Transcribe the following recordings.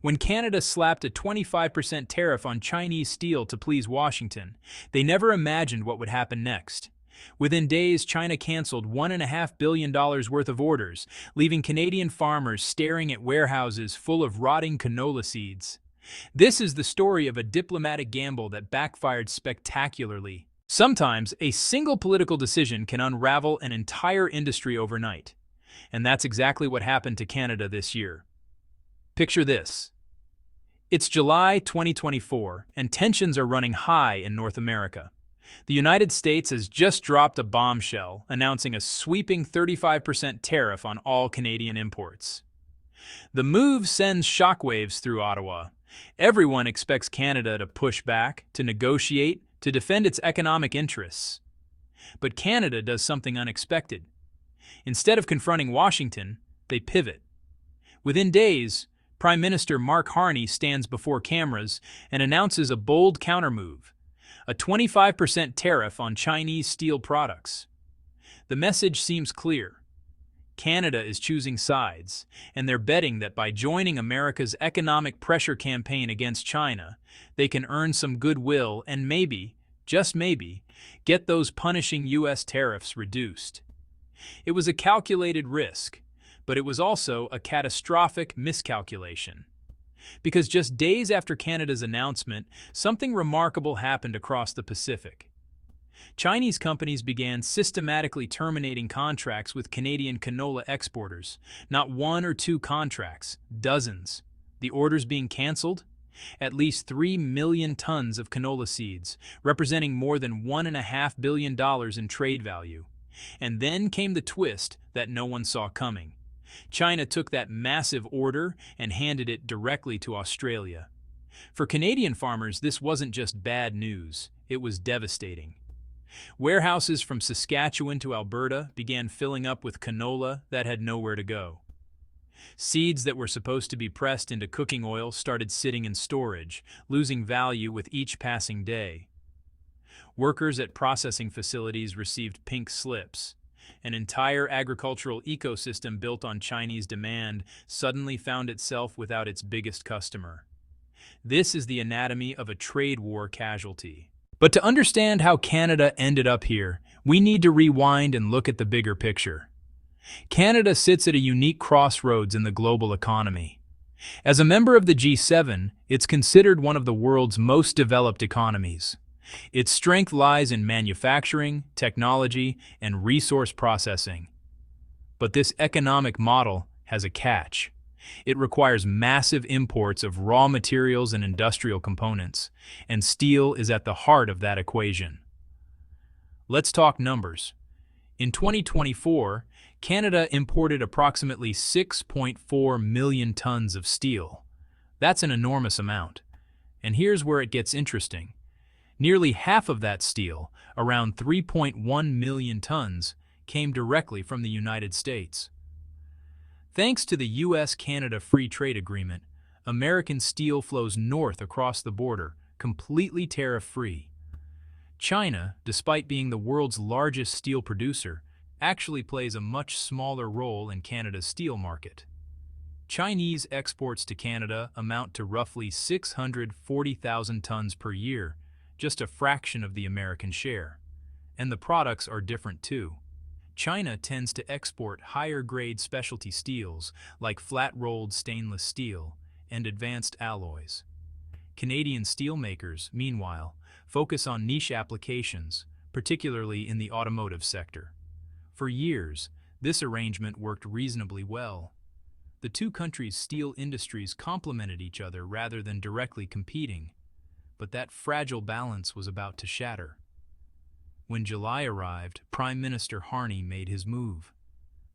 When Canada slapped a 25% tariff on Chinese steel to please Washington, they never imagined what would happen next. Within days, China canceled $1.5 billion worth of orders, leaving Canadian farmers staring at warehouses full of rotting canola seeds. This is the story of a diplomatic gamble that backfired spectacularly. Sometimes, a single political decision can unravel an entire industry overnight. And that's exactly what happened to Canada this year. Picture this. It's July 2024, and tensions are running high in North America. The United States has just dropped a bombshell, announcing a sweeping 35% tariff on all Canadian imports. The move sends shockwaves through Ottawa. Everyone expects Canada to push back, to negotiate, to defend its economic interests. But Canada does something unexpected. Instead of confronting Washington, they pivot. Within days, Prime Minister Mark Carney stands before cameras and announces a bold countermove, a 25% tariff on Chinese steel products. The message seems clear. Canada is choosing sides, and they're betting that by joining America's economic pressure campaign against China, they can earn some goodwill and maybe, just maybe, get those punishing U.S. tariffs reduced. It was a calculated risk, but it was also a catastrophic miscalculation. Because just days after Canada's announcement, something remarkable happened across the Pacific. Chinese companies began systematically terminating contracts with Canadian canola exporters. Not one or two contracts, dozens. The orders being canceled? At least 3 million tons of canola seeds, representing more than $1.5 billion in trade value. And then came the twist that no one saw coming. China took that massive order and handed it directly to Australia. For Canadian farmers, this wasn't just bad news, it was devastating. Warehouses from Saskatchewan to Alberta began filling up with canola that had nowhere to go. Seeds that were supposed to be pressed into cooking oil started sitting in storage, losing value with each passing day. Workers at processing facilities received pink slips. An entire agricultural ecosystem built on Chinese demand suddenly found itself without its biggest customer. This is the anatomy of a trade war casualty. But to understand how Canada ended up here, we need to rewind and look at the bigger picture. Canada sits at a unique crossroads in the global economy. As a member of the G7, it's considered one of the world's most developed economies. Its strength lies in manufacturing, technology, and resource processing. But this economic model has a catch. It requires massive imports of raw materials and industrial components, and steel is at the heart of that equation. Let's talk numbers. In 2024, Canada imported approximately 6.4 million tons of steel. That's an enormous amount. And here's where it gets interesting. Nearly half of that steel, around 3.1 million tons, came directly from the United States. Thanks to the U.S.-Canada Free Trade Agreement, American steel flows north across the border, completely tariff-free. China, despite being the world's largest steel producer, actually plays a much smaller role in Canada's steel market. Chinese exports to Canada amount to roughly 640,000 tons per year, just a fraction of the American share. And the products are different too. China tends to export higher-grade specialty steels like flat-rolled stainless steel and advanced alloys. Canadian steelmakers, meanwhile, focus on niche applications, particularly in the automotive sector. For years, this arrangement worked reasonably well. The two countries' steel industries complemented each other rather than directly competing. But that fragile balance was about to shatter. When July arrived, Prime Minister Carney made his move.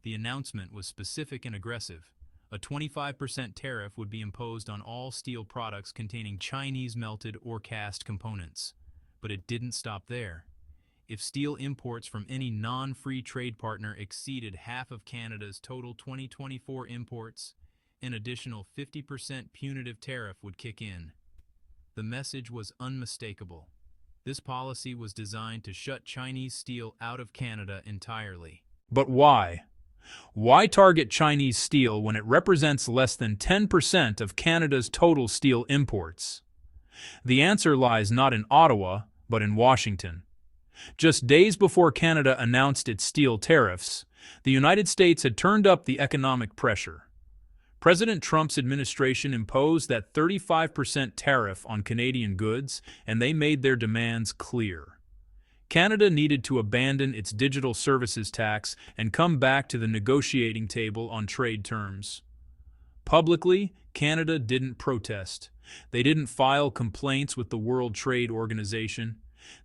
The announcement was specific and aggressive. A 25% tariff would be imposed on all steel products containing Chinese melted or cast components. But it didn't stop there. If steel imports from any non-free trade partner exceeded half of Canada's total 2024 imports, an additional 50% punitive tariff would kick in. The message was unmistakable. This policy was designed to shut Chinese steel out of Canada entirely. But why? Why target Chinese steel when it represents less than 10% of Canada's total steel imports? The answer lies not in Ottawa, but in Washington. Just days before Canada announced its steel tariffs, the United States had turned up the economic pressure. President Trump's administration imposed that 35% tariff on Canadian goods, and they made their demands clear. Canada needed to abandon its digital services tax and come back to the negotiating table on trade terms. Publicly, Canada didn't protest. They didn't file complaints with the World Trade Organization.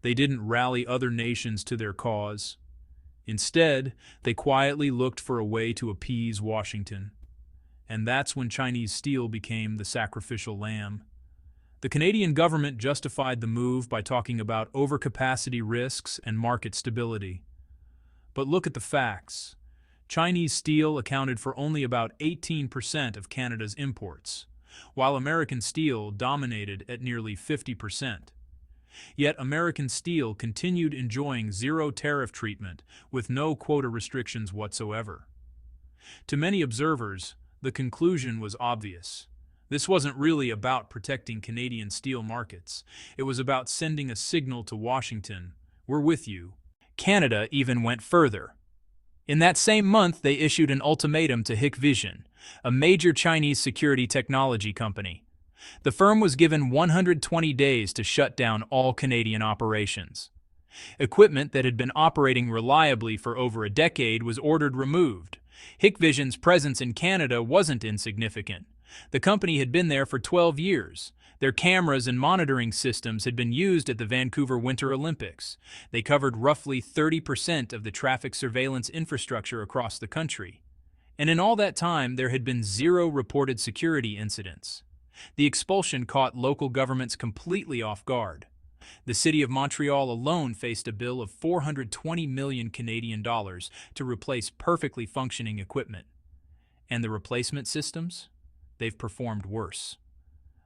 They didn't rally other nations to their cause. Instead, they quietly looked for a way to appease Washington. And that's when Chinese steel became the sacrificial lamb. The Canadian government justified the move by talking about overcapacity risks and market stability. But look at the facts. Chinese steel accounted for only about 18% of Canada's imports, while American steel dominated at nearly 50%. Yet American steel continued enjoying zero tariff treatment with no quota restrictions whatsoever. To many observers, the conclusion was obvious. This wasn't really about protecting Canadian steel markets. It was about sending a signal to Washington, "We're with you." Canada even went further. In that same month, they issued an ultimatum to Hikvision, a major Chinese security technology company. The firm was given 120 days to shut down all Canadian operations. Equipment that had been operating reliably for over a decade was ordered removed. Hikvision's presence in Canada wasn't insignificant. The company had been there for 12 years. Their cameras and monitoring systems had been used at the Vancouver Winter Olympics. They covered roughly 30% of the traffic surveillance infrastructure across the country. And in all that time, there had been zero reported security incidents. The expulsion caught local governments completely off guard. The city of Montreal alone faced a bill of 420 million Canadian dollars to replace perfectly functioning equipment. And the replacement systems? They've performed worse.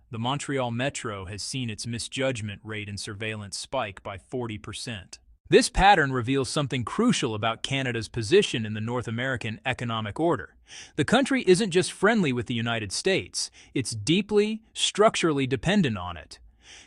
The Montreal Metro has seen its misjudgment rate in surveillance spike by 40%. This pattern reveals something crucial about Canada's position in the North American economic order. The country isn't just friendly with the United States, it's deeply, structurally dependent on it.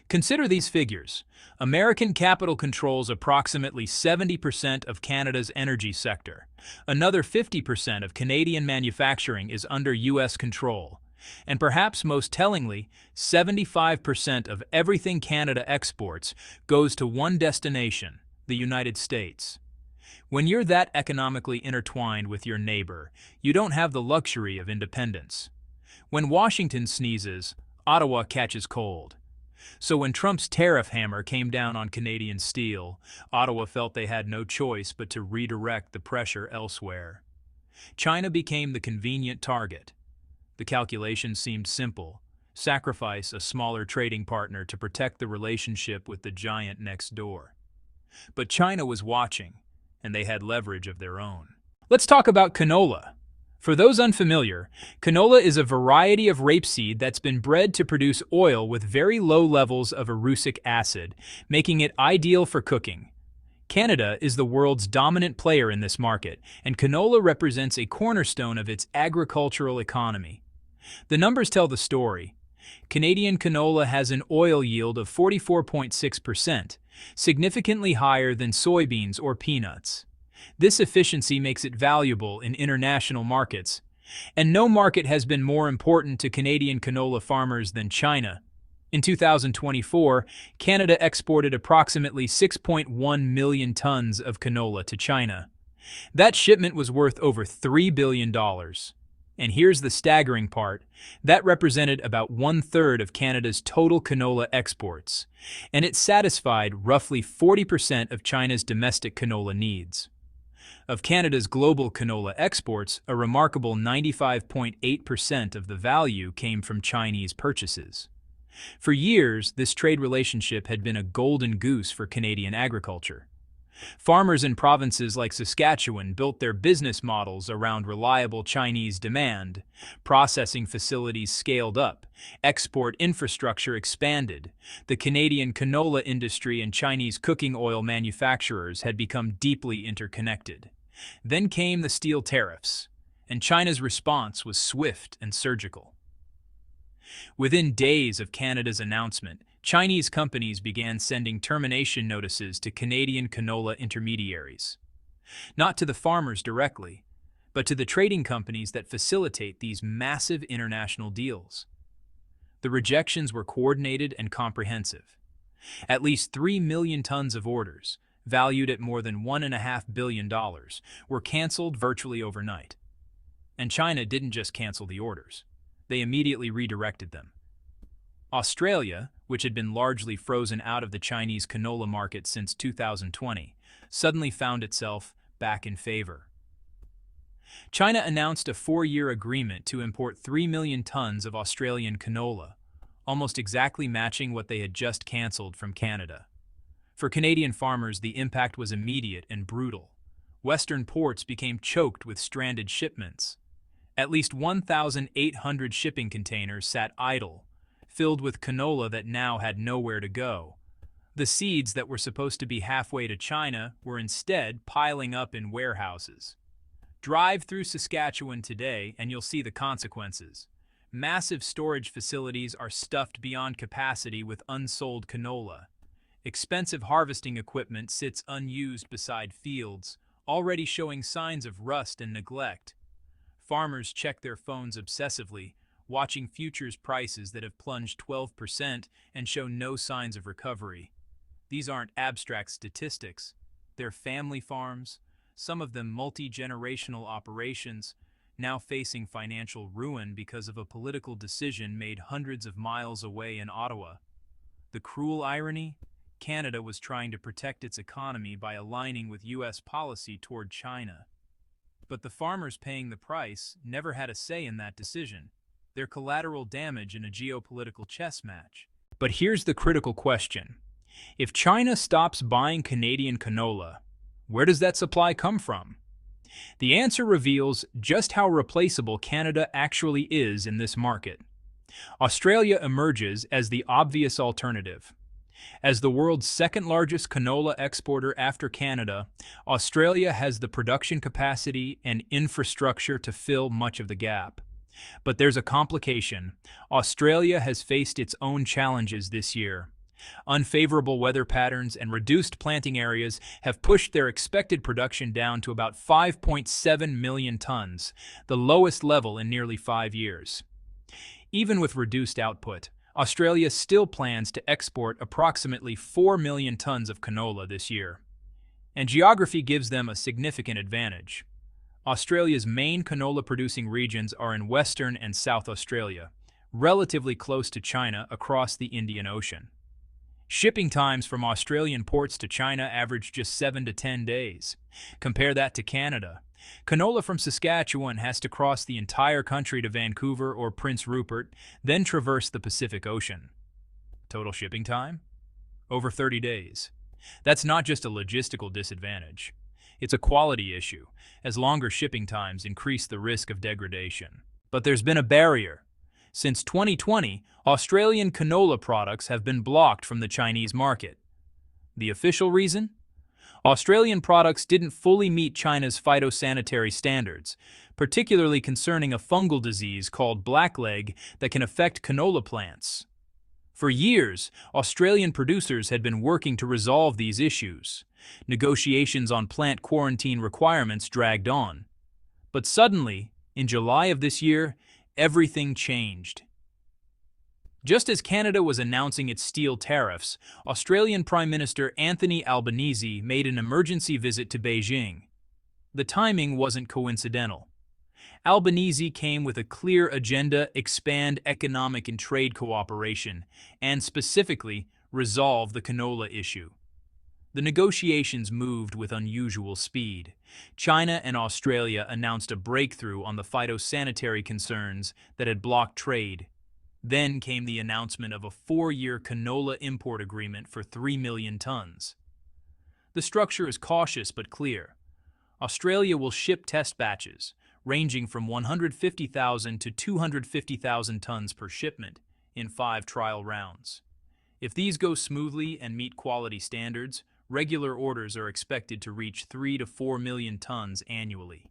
Consider these figures. American capital controls approximately 70% of Canada's energy sector. Another 50% of Canadian manufacturing is under U.S. control. And perhaps most tellingly, 75% of everything Canada exports goes to one destination, the United States. When you're that economically intertwined with your neighbor, you don't have the luxury of independence. When Washington sneezes, Ottawa catches cold. So when Trump's tariff hammer came down on Canadian steel, Ottawa felt they had no choice but to redirect the pressure elsewhere. China became the convenient target. The calculation seemed simple. Sacrifice a smaller trading partner to protect the relationship with the giant next door. But China was watching, and they had leverage of their own. Let's talk about canola. For those unfamiliar, canola is a variety of rapeseed that's been bred to produce oil with very low levels of erucic acid, making it ideal for cooking. Canada is the world's dominant player in this market, and canola represents a cornerstone of its agricultural economy. The numbers tell the story. Canadian canola has an oil yield of 44.6%, significantly higher than soybeans or peanuts. This efficiency makes it valuable in international markets, and no market has been more important to Canadian canola farmers than China. In 2024, Canada exported approximately 6.1 million tons of canola to China. That shipment was worth over $3 billion. And here's the staggering part, that represented about 1/3 of Canada's total canola exports, and it satisfied roughly 40% of China's domestic canola needs. Of Canada's global canola exports, a remarkable 95.8% of the value came from Chinese purchases. For years, this trade relationship had been a golden goose for Canadian agriculture. Farmers in provinces like Saskatchewan built their business models around reliable Chinese demand. Processing facilities scaled up. Export infrastructure expanded. The Canadian canola industry and Chinese cooking oil manufacturers had become deeply interconnected. Then came the steel tariffs, and China's response was swift and surgical. Within days of Canada's announcement, Chinese companies began sending termination notices to Canadian canola intermediaries. Not to the farmers directly, but to the trading companies that facilitate these massive international deals. The rejections were coordinated and comprehensive. At least 3 million tons of orders, valued at more than $1.5 billion, were canceled virtually overnight. And China didn't just cancel the orders. They immediately redirected them. Australia, which had been largely frozen out of the Chinese canola market since 2020, suddenly found itself back in favor. China announced a 4-year agreement to import 3 million tons of Australian canola, almost exactly matching what they had just canceled from Canada. For Canadian farmers, the impact was immediate and brutal. Western ports became choked with stranded shipments. At least 1,800 shipping containers sat idle, filled with canola that now had nowhere to go. The seeds that were supposed to be halfway to China were instead piling up in warehouses. Drive through Saskatchewan today and you'll see the consequences. Massive storage facilities are stuffed beyond capacity with unsold canola. Expensive harvesting equipment sits unused beside fields, already showing signs of rust and neglect. Farmers check their phones obsessively, watching futures prices that have plunged 12% and show no signs of recovery. These aren't abstract statistics. They're family farms, some of them multi-generational operations, now facing financial ruin because of a political decision made hundreds of miles away in Ottawa. The cruel irony? Canada was trying to protect its economy by aligning with U.S. policy toward China. But the farmers paying the price never had a say in that decision. They're collateral damage in a geopolitical chess match. But here's the critical question. If China stops buying Canadian canola, where does that supply come from? The answer reveals just how replaceable Canada actually is in this market. Australia emerges as the obvious alternative. As the world's second-largest canola exporter after Canada, Australia has the production capacity and infrastructure to fill much of the gap. But there's a complication. Australia has faced its own challenges this year. Unfavorable weather patterns and reduced planting areas have pushed their expected production down to about 5.7 million tons, the lowest level in nearly 5 years. Even with reduced output, Australia still plans to export approximately 4 million tons of canola this year. And geography gives them a significant advantage. Australia's main canola-producing regions are in Western and South Australia, relatively close to China across the Indian Ocean. Shipping times from Australian ports to China average just 7 to 10 days. Compare that to Canada. Canola from Saskatchewan has to cross the entire country to Vancouver or Prince Rupert, then traverse the Pacific Ocean. Total shipping time? Over 30 days. That's not just a logistical disadvantage. It's a quality issue, as longer shipping times increase the risk of degradation. But there's been a barrier. Since 2020, Australian canola products have been blocked from the Chinese market. The official reason? Australian products didn't fully meet China's phytosanitary standards, particularly concerning a fungal disease called blackleg that can affect canola plants. For years, Australian producers had been working to resolve these issues. Negotiations on plant quarantine requirements dragged on. But suddenly, in July of this year, everything changed. Just as Canada was announcing its steel tariffs, Australian Prime Minister Anthony Albanese made an emergency visit to Beijing. The timing wasn't coincidental. Albanese came with a clear agenda: expand economic and trade cooperation, and specifically, resolve the canola issue. The negotiations moved with unusual speed. China and Australia announced a breakthrough on the phytosanitary concerns that had blocked trade. Then came the announcement of a 4-year canola import agreement for 3 million tons. The structure is cautious but clear. Australia will ship test batches, ranging from 150,000 to 250,000 tons per shipment, in 5 trial rounds. If these go smoothly and meet quality standards, Regular orders are expected to reach 3 to 4 million tons annually.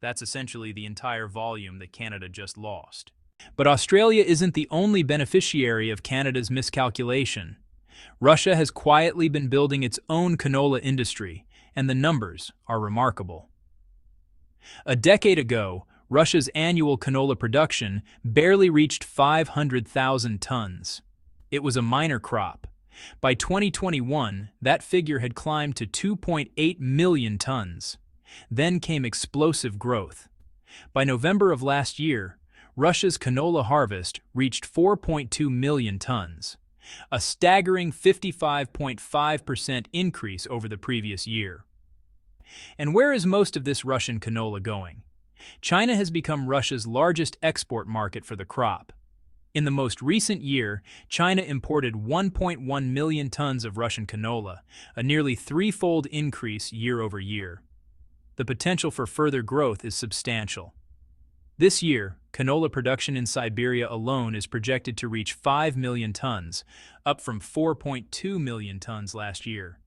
That's essentially the entire volume that Canada just lost. But Australia isn't the only beneficiary of Canada's miscalculation. Russia has quietly been building its own canola industry, and the numbers are remarkable. A decade ago, Russia's annual canola production barely reached 500,000 tons. It was a minor crop. By 2021, that figure had climbed to 2.8 million tons. Then came explosive growth. By November of last year, Russia's canola harvest reached 4.2 million tons, a staggering 55.5% increase over the previous year. And where is most of this Russian canola going? China has become Russia's largest export market for the crop. In the most recent year, China imported 1.1 million tons of Russian canola, a nearly threefold increase year over year. The potential for further growth is substantial. This year, canola production in Siberia alone is projected to reach 5 million tons, up from 4.2 million tons last year.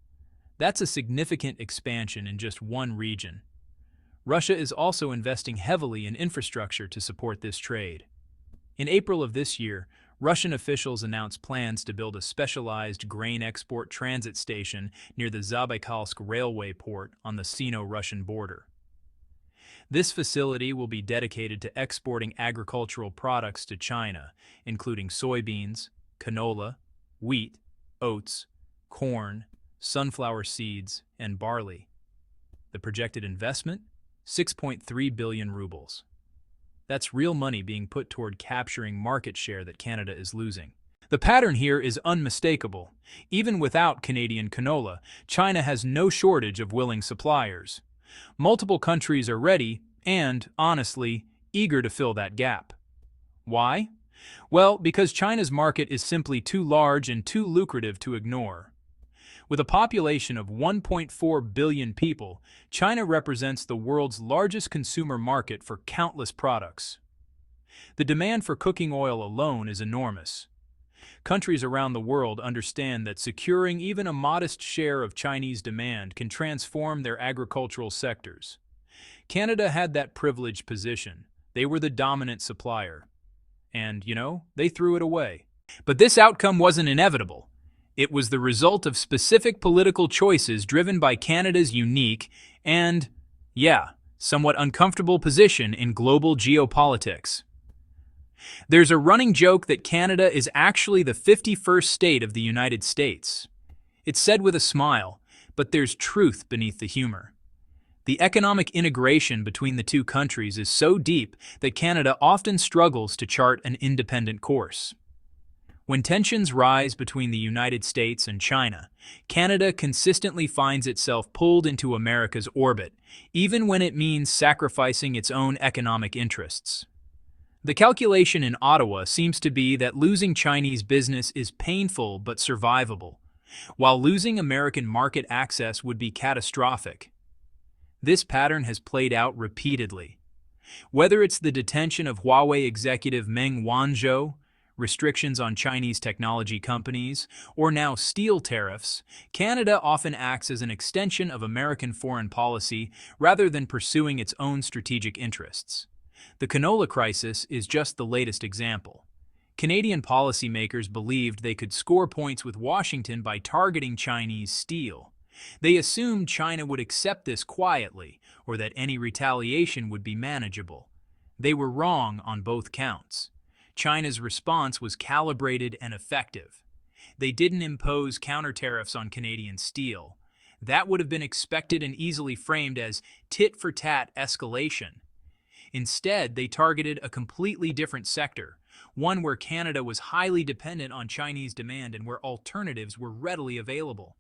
That's a significant expansion in just one region. Russia is also investing heavily in infrastructure to support this trade. In April of this year, Russian officials announced plans to build a specialized grain export transit station near the Zabaikalsk railway port on the Sino-Russian border. This facility will be dedicated to exporting agricultural products to China, including soybeans, canola, wheat, oats, corn, sunflower seeds, and barley. The projected investment? 6.3 billion rubles. That's real money being put toward capturing market share that Canada is losing. The pattern here is unmistakable. Even without Canadian canola, China has no shortage of willing suppliers. Multiple countries are ready and, honestly, eager to fill that gap. Why? Well, because China's market is simply too large and too lucrative to ignore. With a population of 1.4 billion people, China represents the world's largest consumer market for countless products. The demand for cooking oil alone is enormous. Countries around the world understand that securing even a modest share of Chinese demand can transform their agricultural sectors. Canada had that privileged position. They were the dominant supplier. And, they threw it away. But this outcome wasn't inevitable. It was the result of specific political choices driven by Canada's unique and, somewhat uncomfortable position in global geopolitics. There's a running joke that Canada is actually the 51st state of the United States. It's said with a smile, but there's truth beneath the humor. The economic integration between the two countries is so deep that Canada often struggles to chart an independent course. When tensions rise between the United States and China, Canada consistently finds itself pulled into America's orbit, even when it means sacrificing its own economic interests. The calculation in Ottawa seems to be that losing Chinese business is painful but survivable, while losing American market access would be catastrophic. This pattern has played out repeatedly. Whether it's the detention of Huawei executive Meng Wanzhou, restrictions on Chinese technology companies, or now steel tariffs, Canada often acts as an extension of American foreign policy rather than pursuing its own strategic interests. The canola crisis is just the latest example. Canadian policymakers believed they could score points with Washington by targeting Chinese steel. They assumed China would accept this quietly, or that any retaliation would be manageable. They were wrong on both counts. China's response was calibrated and effective. They didn't impose counter-tariffs on Canadian steel. That would have been expected and easily framed as tit-for-tat escalation. Instead, they targeted a completely different sector, one where Canada was highly dependent on Chinese demand and where alternatives were readily available.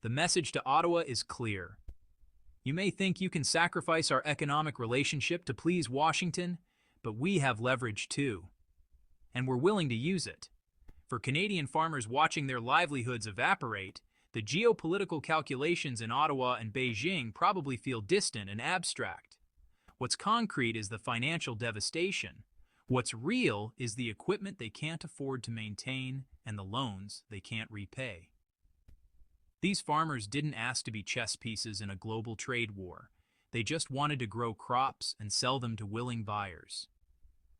The message to Ottawa is clear. You may think you can sacrifice our economic relationship to please Washington, but we have leverage too. And we're willing to use it. For Canadian farmers watching their livelihoods evaporate, the geopolitical calculations in Ottawa and Beijing probably feel distant and abstract. What's concrete is the financial devastation. What's real is the equipment they can't afford to maintain and the loans they can't repay. These farmers didn't ask to be chess pieces in a global trade war. They just wanted to grow crops and sell them to willing buyers.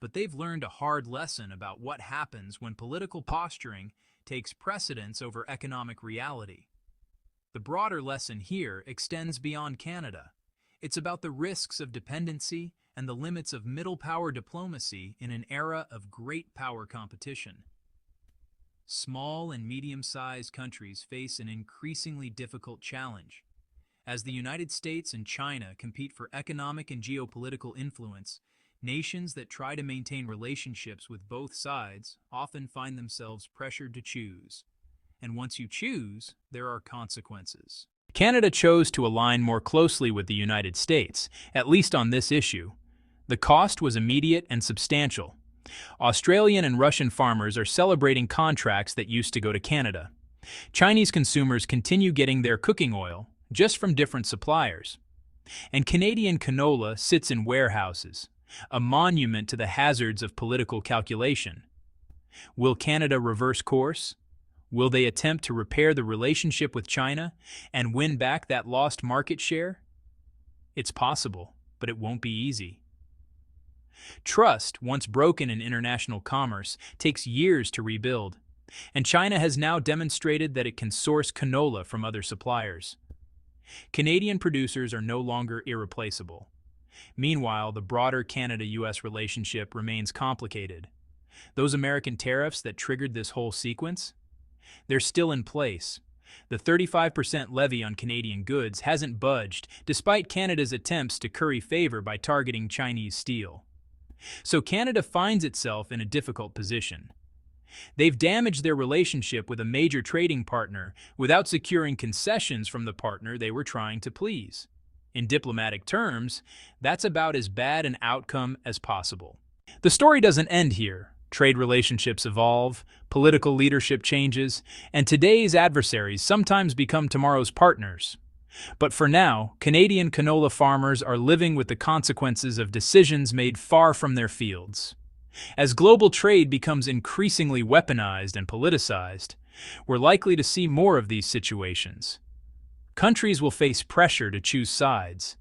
But they've learned a hard lesson about what happens when political posturing takes precedence over economic reality. The broader lesson here extends beyond Canada. It's about the risks of dependency and the limits of middle power diplomacy in an era of great power competition. Small and medium-sized countries face an increasingly difficult challenge. As the United States and China compete for economic and geopolitical influence, nations that try to maintain relationships with both sides often find themselves pressured to choose. And once you choose, there are consequences. Canada chose to align more closely with the United States, at least on this issue. The cost was immediate and substantial. Australian and Russian farmers are celebrating contracts that used to go to Canada. Chinese consumers continue getting their cooking oil, just from different suppliers. And Canadian canola sits in warehouses, a monument to the hazards of political calculation. Will Canada reverse course? Will they attempt to repair the relationship with China and win back that lost market share? It's possible, but it won't be easy. Trust, once broken in international commerce, takes years to rebuild, and China has now demonstrated that it can source canola from other suppliers. Canadian producers are no longer irreplaceable. Meanwhile, the broader Canada-US relationship remains complicated. Those American tariffs that triggered this whole sequence? They're still in place. The 35% levy on Canadian goods hasn't budged, despite Canada's attempts to curry favor by targeting Chinese steel. So Canada finds itself in a difficult position. They've damaged their relationship with a major trading partner without securing concessions from the partner they were trying to please. In diplomatic terms, that's about as bad an outcome as possible. The story doesn't end here. Trade relationships evolve, political leadership changes, and today's adversaries sometimes become tomorrow's partners. But for now, Canadian canola farmers are living with the consequences of decisions made far from their fields. As global trade becomes increasingly weaponized and politicized, we're likely to see more of these situations. Countries will face pressure to choose sides,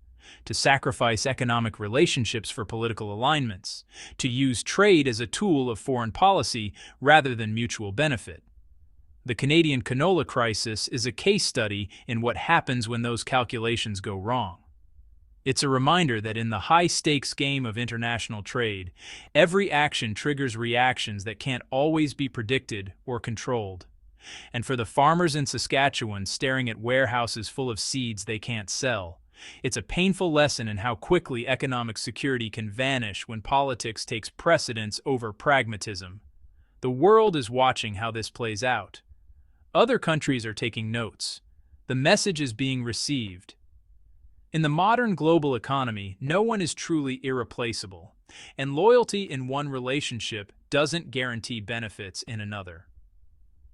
to sacrifice economic relationships for political alignments, to use trade as a tool of foreign policy rather than mutual benefit. The Canadian canola crisis is a case study in what happens when those calculations go wrong. It's a reminder that in the high-stakes game of international trade, every action triggers reactions that can't always be predicted or controlled. And for the farmers in Saskatchewan staring at warehouses full of seeds they can't sell, it's a painful lesson in how quickly economic security can vanish when politics takes precedence over pragmatism. The world is watching how this plays out. Other countries are taking notes. The message is being received. In the modern global economy, no one is truly irreplaceable, and loyalty in one relationship doesn't guarantee benefits in another.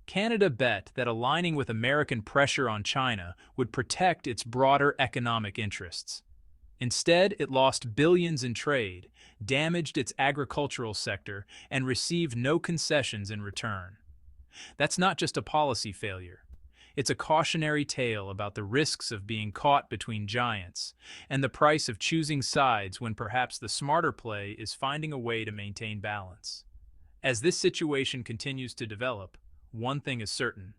Canada bet that aligning with American pressure on China would protect its broader economic interests. Instead, it lost billions in trade, damaged its agricultural sector, and received no concessions in return. That's not just a policy failure. It's a cautionary tale about the risks of being caught between giants and the price of choosing sides when perhaps the smarter play is finding a way to maintain balance. As this situation continues to develop, one thing is certain.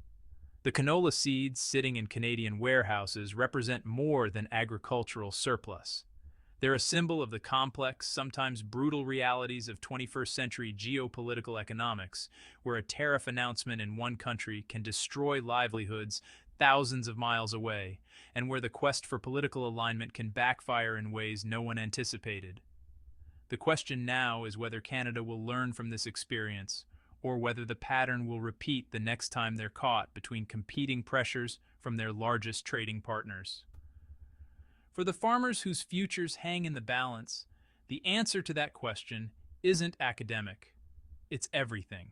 The canola seeds sitting in Canadian warehouses represent more than agricultural surplus. They're a symbol of the complex, sometimes brutal realities of 21st century geopolitical economics, where a tariff announcement in one country can destroy livelihoods thousands of miles away, and where the quest for political alignment can backfire in ways no one anticipated. The question now is whether Canada will learn from this experience, or whether the pattern will repeat the next time they're caught between competing pressures from their largest trading partners. For the farmers whose futures hang in the balance, the answer to that question isn't academic. It's everything.